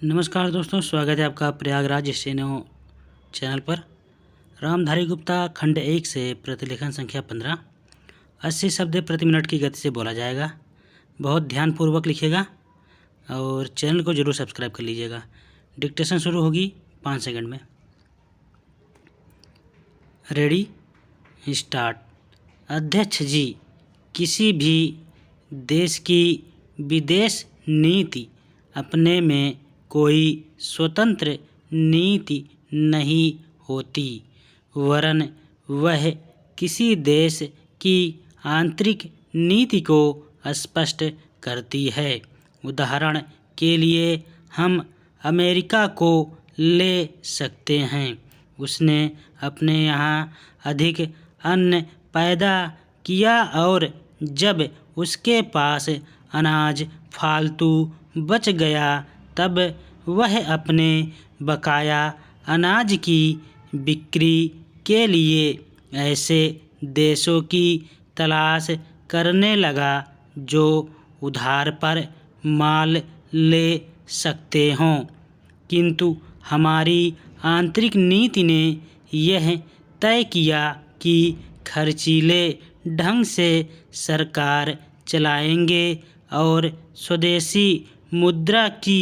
नमस्कार दोस्तों, स्वागत है आपका प्रयागराज स्टेनो चैनल पर। रामधारी गुप्ता खंड 1 से प्रतिलेखन संख्या 15। 80 शब्द प्रति मिनट की गति से बोला जाएगा। बहुत ध्यानपूर्वक लिखिएगा और चैनल को जरूर सब्सक्राइब कर लीजिएगा। डिक्टेशन शुरू होगी 5 सेकंड में। Ready, start. अध्यक्ष जी, किसी भी देश की विदेश नीति अपने में कोई स्वतंत्र नीति नहीं होती, वरन वह किसी देश की आंतरिक नीति को स्पष्ट करती है। उदाहरण के लिए हम अमेरिका को ले सकते हैं। उसने अपने यहाँ अधिक अन्न पैदा किया और जब उसके पास अनाज फालतू बच गया तब वह अपने बकाया अनाज की बिक्री के लिए ऐसे देशों की तलाश करने लगा जो उधार पर माल ले सकते हों। किंतु हमारी आंतरिक नीति ने यह तय किया कि खर्चीले ढंग से सरकार चलाएंगे और स्वदेशी मुद्रा की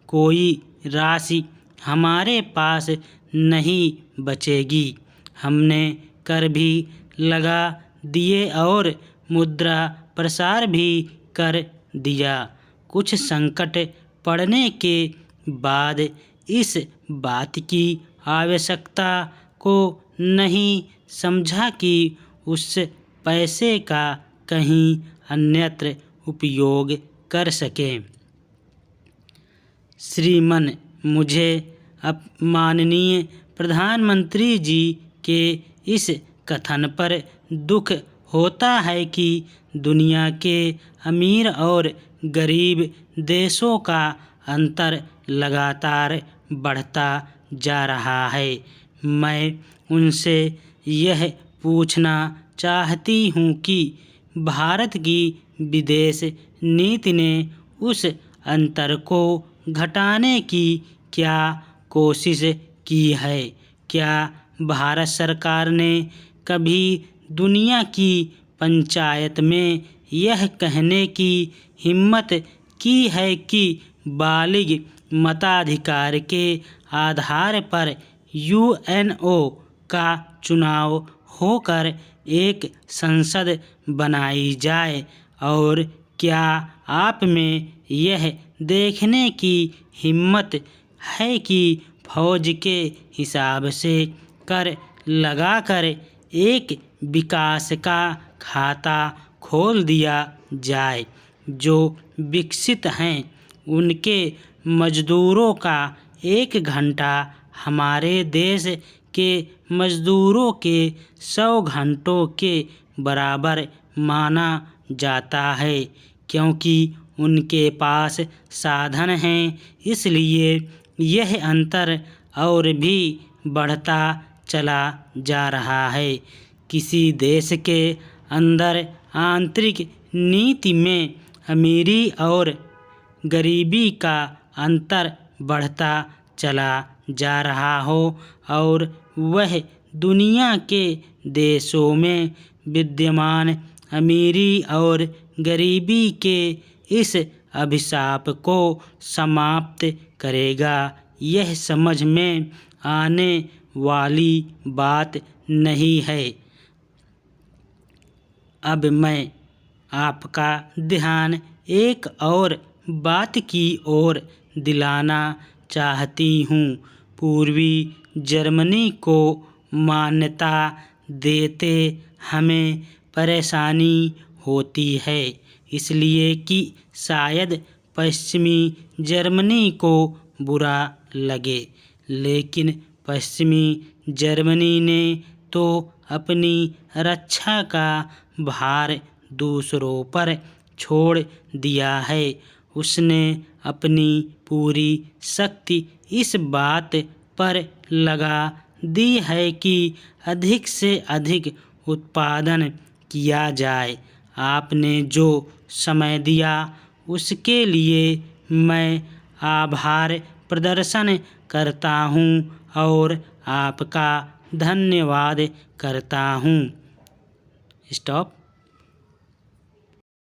कोई राशि हमारे पास नहीं बचेगी। हमने कर भी लगा दिए और मुद्रा प्रसार भी कर दिया। कुछ संकट पड़ने के बाद इस बात की आवश्यकता को नहीं समझा कि उस पैसे का कहीं अन्यत्र उपयोग कर सकें। श्रीमान, मुझे माननीय प्रधानमंत्री जी के इस कथन पर दुख होता है कि दुनिया के अमीर और गरीब देशों का अंतर लगातार बढ़ता जा रहा है। मैं उनसे यह पूछना चाहती हूँ कि भारत की विदेश नीति ने उस अंतर को घटाने की क्या कोशिश की है? क्या भारत सरकार ने कभी दुनिया की पंचायत में यह कहने की हिम्मत की है कि बालिग मताधिकार के आधार पर यूएनओ का चुनाव होकर एक संसद बनाई जाए? और क्या आप में यह देखने की हिम्मत है कि फौज के हिसाब से कर लगाकर एक विकास का खाता खोल दिया जाए? जो विकसित हैं उनके मजदूरों का 1 घंटा हमारे देश के मजदूरों के 100 घंटों के बराबर माना जाता है। क्योंकि उनके पास साधन हैं, इसलिए यह अंतर और भी बढ़ता चला जा रहा है। किसी देश के अंदर आंतरिक नीति में अमीरी और गरीबी का अंतर बढ़ता चला जा रहा हो और वह दुनिया के देशों में विद्यमान अमीरी और गरीबी के इस अभिशाप को समाप्त करेगा, यह समझ में आने वाली बात नहीं है। अब मैं आपका ध्यान एक और बात की ओर दिलाना चाहती हूँ। पूर्वी जर्मनी को मान्यता देते हमें परेशानी होती है, इसलिए कि शायद पश्चिमी जर्मनी को बुरा लगे। लेकिन पश्चिमी जर्मनी ने तो अपनी रक्षा का भार दूसरों पर छोड़ दिया है। उसने अपनी पूरी शक्ति इस बात पर लगा दी है कि अधिक से अधिक उत्पादन किया जाए। आपने जो समय दिया उसके लिए मैं आभार प्रदर्शन करता हूँ और आपका धन्यवाद करता हूँ। स्टॉप।